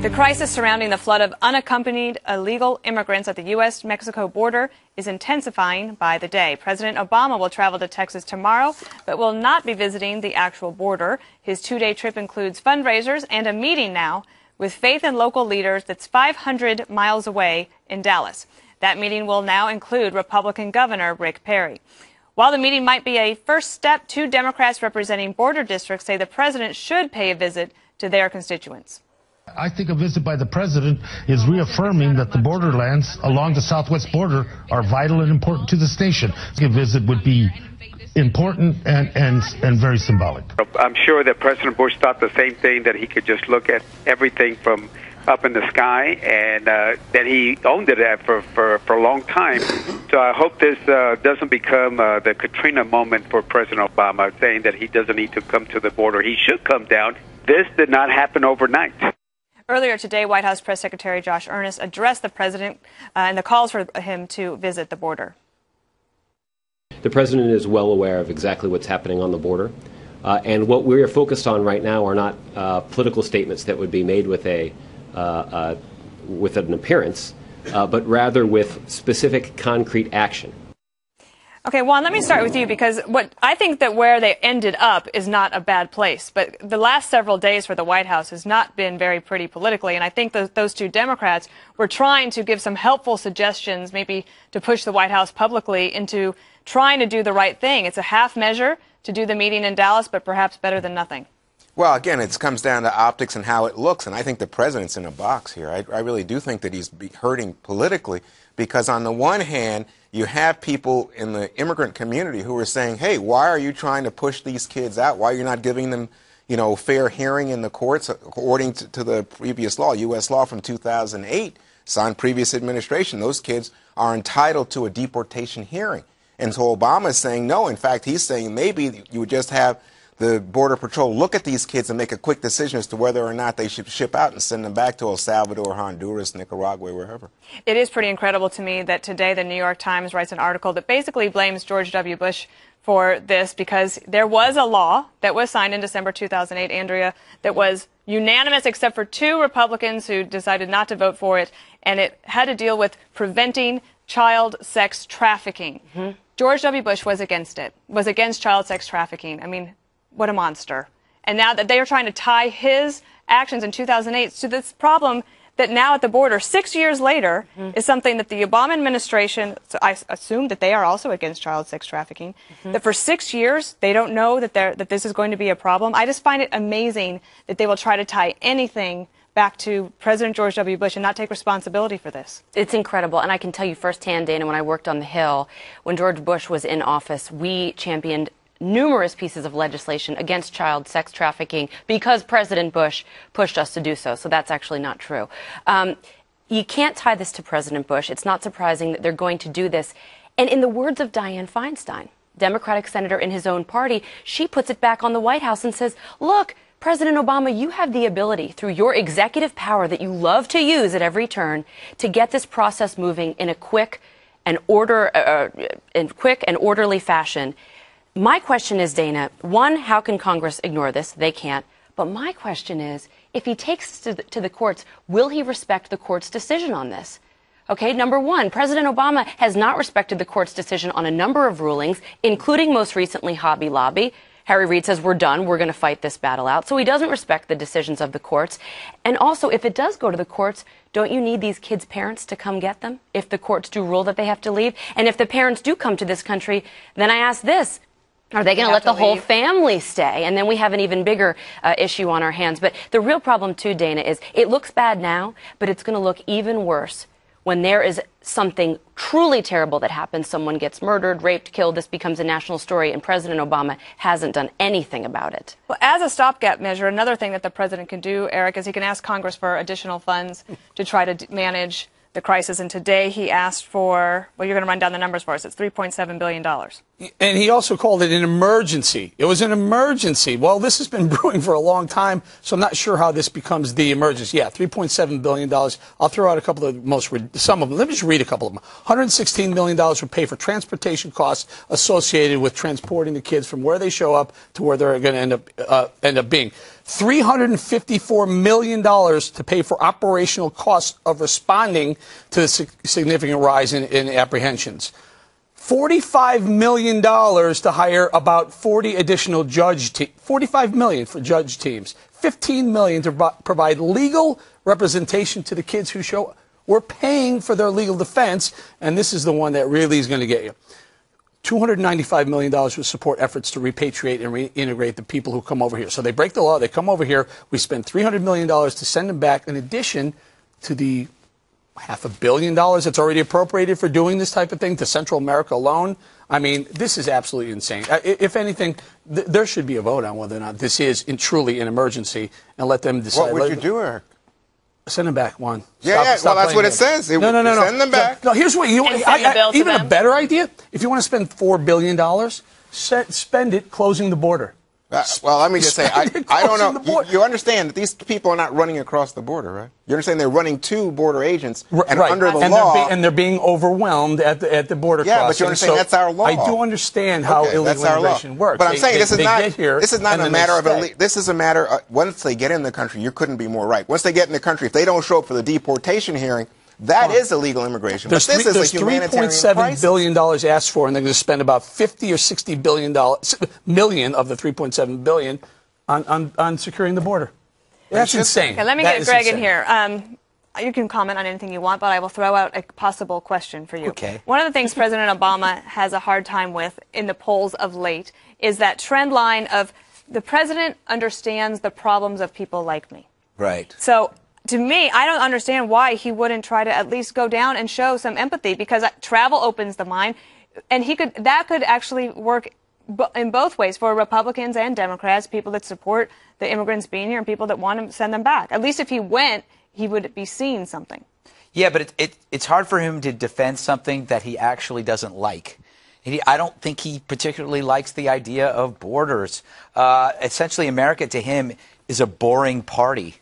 The crisis surrounding the flood of unaccompanied illegal immigrants at the U.S.-Mexico border is intensifying by the day. President Obama will travel to Texas tomorrow, but will not be visiting the actual border. His two-day trip includes fundraisers and a meeting now with faith and local leaders that's 500 miles away in Dallas. That meeting will now include Republican Governor Rick Perry. While the meeting might be a first step, two Democrats representing border districts say the president should pay a visit to their constituents. I think a visit by the president is reaffirming that the borderlands along the southwest border are vital and important to this nation. A visit would be important and very symbolic. I'm sure that President Bush thought the same thing, that he could just look at everything from up in the sky, and that he owned it for a long time. So I hope this doesn't become the Katrina moment for President Obama, saying that he doesn't need to come to the border. He should come down. This did not happen overnight. Earlier today, White House Press Secretary Josh Earnest addressed the president and the calls for him to visit the border. The president is well aware of exactly what's happening on the border. And what we are focused on right now are not political statements that would be made with an appearance, but rather with specific concrete action. Okay, Juan, let me start with you, because what I think that where they ended up is not a bad place. But the last several days for the White House has not been very pretty politically. And I think that those two Democrats were trying to give some helpful suggestions, maybe to push the White House publicly into trying to do the right thing. It's a half measure to do the meeting in Dallas, but perhaps better than nothing. Well, again, it comes down to optics and how it looks. And I think the president's in a box here. I really do think that he's hurting politically, because on the one hand, you have people in the immigrant community who are saying, hey, why are you trying to push these kids out? Why are you not giving them, fair hearing in the courts according to the previous law, U.S. law from 2008, signed previous administration? Those kids are entitled to a deportation hearing. And so Obama is saying no. In fact, he's saying maybe you would just have the Border Patrol look at these kids and make a quick decision as to whether or not they should ship out and send them back to El Salvador, Honduras, Nicaragua, wherever. It is pretty incredible to me that today the New York Times writes an article that basically blames George W. Bush for this, because there was a law that was signed in December 2008, Andrea, that was unanimous except for two Republicans who decided not to vote for it, and it had to deal with preventing child sex trafficking. Mm-hmm. George W. Bush was against it, was against child sex trafficking. I mean, what a monster. And now that they are trying to tie his actions in 2008 to this problem that now at the border, 6 years later, is something that the Obama administration, so I assume that they are also against child sex trafficking, that for 6 years they don't know that this is going to be a problem. I just find it amazing that they will try to tie anything back to President George W. Bush and not take responsibility for this. It's incredible. And I can tell you firsthand, Dana, when I worked on the Hill, when George Bush was in office, we championed numerous pieces of legislation against child sex trafficking because President Bush pushed us to do so. So that's actually not true. You can't tie this to President Bush. It's not surprising that they're going to do this. And in the words of Dianne Feinstein, Democratic senator in his own party, she puts it back on the White House and says, look, President Obama, you have the ability through your executive power that you love to use at every turn to get this process moving in a quick and orderly fashion. My question is, Dana, one, how can Congress ignore this? They can't. But my question is, if he takes this to the courts, will he respect the court's decision on this? Okay, number one, President Obama has not respected the court's decision on a number of rulings, including most recently Hobby Lobby. Harry Reid says, we're done, we're going to fight this battle out. So he doesn't respect the decisions of the courts. And also, if it does go to the courts, don't you need these kids' parents to come get them if the courts do rule that they have to leave? And if the parents do come to this country, then I ask this. Are they going to let the whole family stay? And then we have an even bigger issue on our hands. But the real problem, too, Dana, is it looks bad now, but it's going to look even worse when there is something truly terrible that happens. Someone gets murdered, raped, killed. This becomes a national story, and President Obama hasn't done anything about it. Well, as a stopgap measure, another thing that the president can do, Eric, is he can ask Congress for additional funds to try to manage the crisis. And today he asked for, well, you're going to run down the numbers for us. It's $3.7 billion. And he also called it an emergency. It was an emergency. Well, this has been brewing for a long time, so I'm not sure how this becomes the emergency. Yeah, $3.7 billion. I'll throw out a couple of some of them. Let me just read a couple of them. $116 million would pay for transportation costs associated with transporting the kids from where they show up to where they're going to end up being. $354 million to pay for operational costs of responding to the significant rise in apprehensions. $45 million to hire about 40 additional $45 million for judge teams. $15 million to provide legal representation to the kids who show. We're paying for their legal defense, and this is the one that really is going to get you. $295 million would support efforts to repatriate and reintegrate the people who come over here. So they break the law, they come over here, we spend $300 million to send them back in addition to the $500 million that's already appropriated for doing this type of thing to Central America alone. I mean, this is absolutely insane. If anything, there should be a vote on whether or not this is truly an emergency and let them decide. What would you do, Eric? Send them back, Juan. Well, that's what it says. No. Send them back. No, here's what you even a better idea. If you want to spend $4 billion, spend it closing the border. Well, let me just say, I don't know. You understand that these people are not running across the border, right? You understand they're running to border agents and under the law. And they're being overwhelmed at the border crossing. Yeah, but you understand that's our law. I do understand how illegal immigration works. But I'm saying this is not a matter of this is a matter of once they get in the country, you couldn't be more right. Once they get in the country, if they don't show up for the deportation hearing, that is illegal immigration. But this is a humanitarian crisis. $3.7 billion asked for, and they're going to spend about $50 or $60 million of the $3.7 billion on securing the border. That's insane. Okay, let me get Greg in here. You can comment on anything you want, but I will throw out a possible question for you. Okay. One of the things President Obama has a hard time with in the polls of late is that trend line of the president understands the problems of people like me. Right. So, to me, I don't understand why he wouldn't try to at least go down and show some empathy, because travel opens the mind, and that could actually work in both ways for Republicans and Democrats, people that support the immigrants being here and people that want to send them back. At least if he went, he would be seeing something. Yeah, but it's hard for him to defend something that he actually doesn't like. I don't think he particularly likes the idea of borders. Essentially, America to him is a boring party.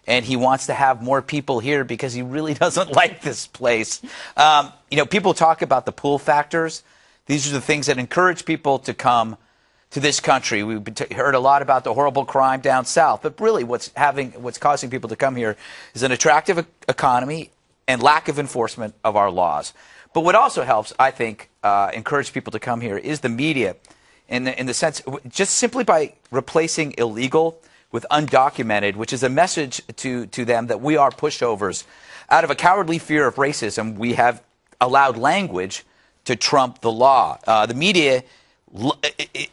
And he wants to have more people here because he really doesn't like this place. People talk about the pull factors. These are the things that encourage people to come to this country. We've heard a lot about the horrible crime down south, but really what's causing people to come here is an attractive economy and lack of enforcement of our laws. But what also helps, I think, encourage people to come here is the media, in the sense, just simply by replacing illegal with undocumented, which is a message to them that we are pushovers. Out of a cowardly fear of racism, we have allowed language to trump the law. The media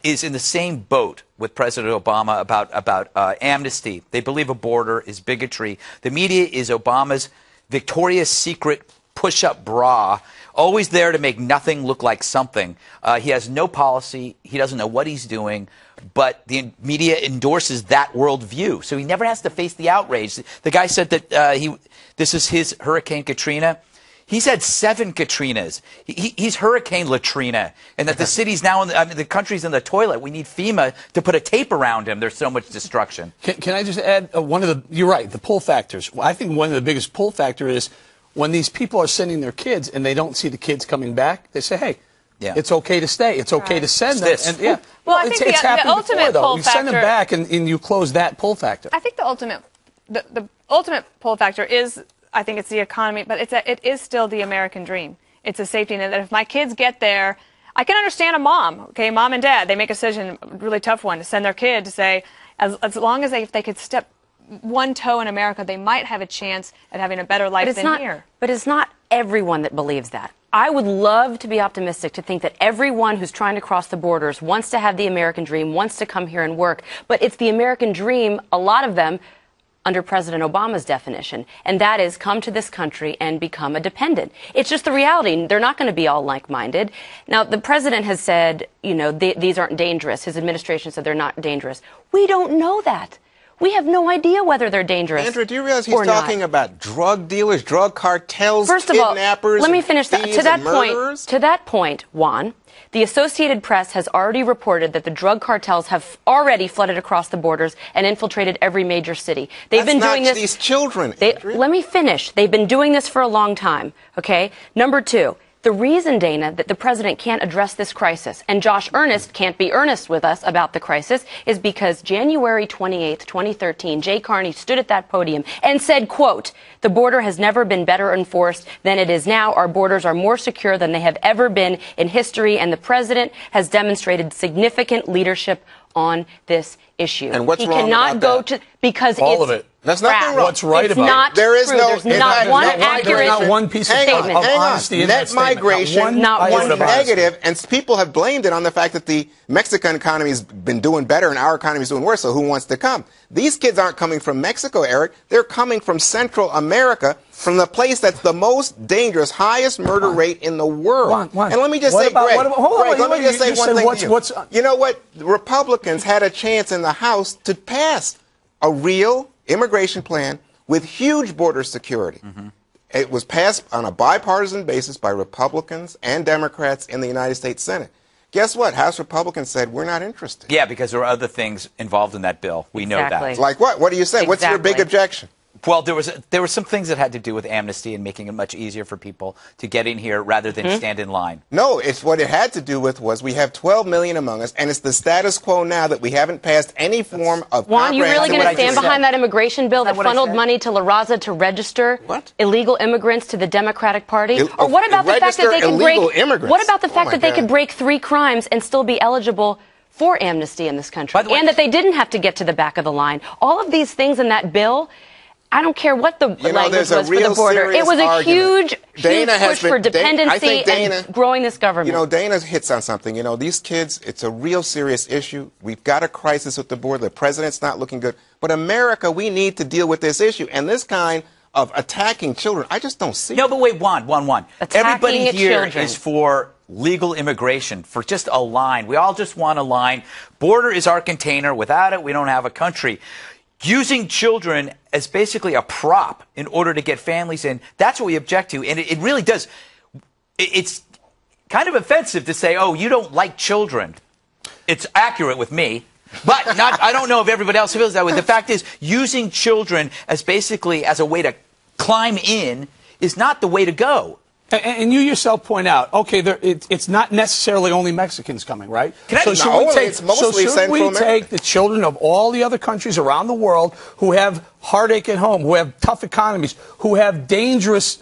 is in the same boat with President Obama about amnesty. They believe a border is bigotry. The media is Obama's Victoria's Secret push-up bra, always there to make nothing look like something. He has no policy. He doesn't know what he's doing. But the media endorses that worldview, so he never has to face the outrage. The guy said that this is his Hurricane Katrina. He's had 7 Katrinas. He's Hurricane Latrina, and that the city's now the country's in the toilet. We need FEMA to put a tape around him. There's so much destruction. Can I just add you're right, the pull factors. I think one of the biggest pull factors is when these people are sending their kids and they don't see the kids coming back, they say, hey, it's okay to stay. It's okay to send them. And, well, I think it's happened the ultimate before, though. pull You factor, send them back and you close that pull factor. I think the ultimate pull factor is, I think it's the economy, but it is still the American dream. It's a safety net that if my kids get there, I can understand a mom, okay, mom and dad, they make a decision, a really tough one, to send their kid to say, as long as if they could step one toe in America, they might have a chance at having a better life than here. But it's not everyone that believes that. I would love to be optimistic to think that everyone who's trying to cross the borders wants to have the American dream, wants to come here and work. But it's the American dream, a lot of them, under President Obama's definition, and that is come to this country and become a dependent. It's just the reality. They're not going to be all like-minded. Now, the president has said, these aren't dangerous. His administration said they're not dangerous. We don't know that. We have no idea whether they're dangerous. Andrew, do you realize he's talking about drug dealers, drug cartels, kidnappers, let me finish that. To that point, Juan, the Associated Press has already reported that the drug cartels have already flooded across the borders and infiltrated every major city. They've been doing this. These children. Let me finish. They've been doing this for a long time. Okay. Number 2. The reason, Dana, that the president can't address this crisis and Josh Earnest can't be earnest with us about the crisis is because January 28th, 2013, Jay Carney stood at that podium and said, quote, "The border has never been better enforced than it is now. Our borders are more secure than they have ever been in history, and the president has demonstrated significant leadership on this issue." And what's he wrong cannot about go that? to because All it's of it. There's nothing wrong. What's right it's about not it? There is true. no- There's in not fact, one there's accurate not one piece of Hang on, statement. hang on. honesty in Net that statement. migration Not one is iota of negative, and people have blamed it on the fact that the Mexican economy has been doing better and our economy is doing worse, so who wants to come? These kids aren't coming from Mexico, Eric. They're coming from Central America, from the place that's the most dangerous, highest murder rate in the world. Why? And let me just What say, about- Greg, what about- hold on, Greg, let me just say you one said thing what's- to you. what's- You know what? The Republicans had a chance in the House to pass a real immigration plan with huge border security. It was passed on a bipartisan basis by Republicans and Democrats in the United States Senate. Guess what? House Republicans said, we're not interested. Yeah, because there are other things involved in that bill. We know Exactly. that. Like what? What do you say? What's your big Exactly. objection? Well, there were some things that had to do with amnesty and making it much easier for people to get in here rather than stand in line. No, it's what it had to do with was we have 12 million among us, and it's the status quo now that we haven't passed any form of Juan, you really going to comprehensive stand legislation. behind that immigration bill that what I funneled said? money to La Raza to register What? illegal immigrants to the Democratic Party? Il- Or what about the fact that register they can break? illegal immigrants? What about the Oh fact my that they God. could break 3 crimes and still be eligible for amnesty in this country, By the way- and that they didn't have to get to the back of the line? All of these things in that bill. I don't care what the language there's a was for the real border. It serious was a argument. huge Dana has push for been- dependency I think Dana- and growing this government. You know, Dana hits on something. You know, these kids, it's a real serious issue. We've got a crisis with the border. The president's not looking good. But America, we need to deal with this issue. And this kind of attacking children, I just don't see No, it. but wait, Juan. Attacking Everybody here children. is for legal immigration, for just a line. We all just want a line. Border is our container. Without it, we don't have a country. Using children as basically a prop in order to get families in, that's what we object to. And it really does. It's kind of offensive to say, oh, you don't like children. It's accurate with me. But I don't know if everybody else feels that way. The fact is, using children as basically as a way to climb in is not the way to go. And you yourself point out, okay, it's not necessarily only Mexicans coming, right? So should it's mostly should we Central America. take the children of all the other countries around the world who have heartache at home, who have tough economies, who have dangerous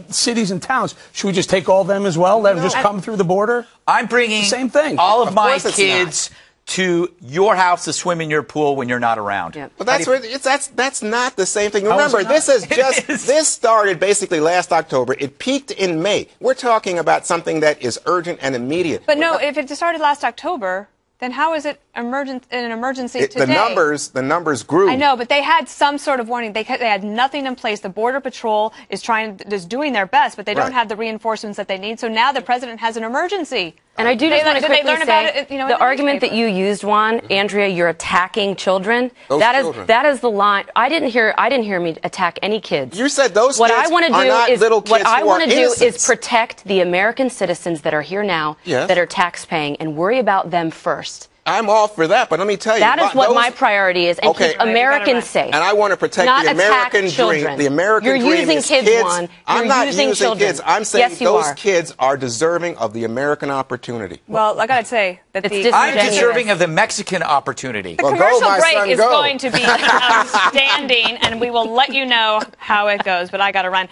cities and towns? Should we just take all of them as well? Let them just come through the border? I'm bringing Same thing. all of my course it's kids to your house to swim in your pool when you're not around. Yeah. But that's not the same thing. How is Remember, it not? this is It just is. this started basically last October. It peaked in May. We're talking about something that is urgent and immediate. But no, if it started last October, then how is it an emergency today? The numbers grew. I know, but they had some sort of warning. They had nothing in place. The Border Patrol is doing their best, but they don't Right. have the reinforcements that they need. So now the president has an emergency. And I do Did just want to they quickly learn say, about it, you know, in the the argument that you newspaper? used, Juan, Andrea, you're attacking children. Those children. That is the line. I didn't hear me attack any kids. You said those what kids I wanna are do not is, little kids What I who are want to do is innocents. protect the American citizens that are here now, Yes. that are tax paying, and worry about them first. I'm all for that, but let me tell you. That is what those- my priority is, and Okay. keep Americans safe. And I want to protect Not the attack American children. dream. The American You're dream using is kids, kids. Juan. I'm You're not using using children. kids. I'm saying Yes, you those are. kids are deserving of the American opportunity. Well, I got to say that It's the I'm disingenuous. deserving of the Mexican opportunity. The Well, go, commercial my break son, is go. going to be outstanding, and we will let you know how it goes. But I got to run.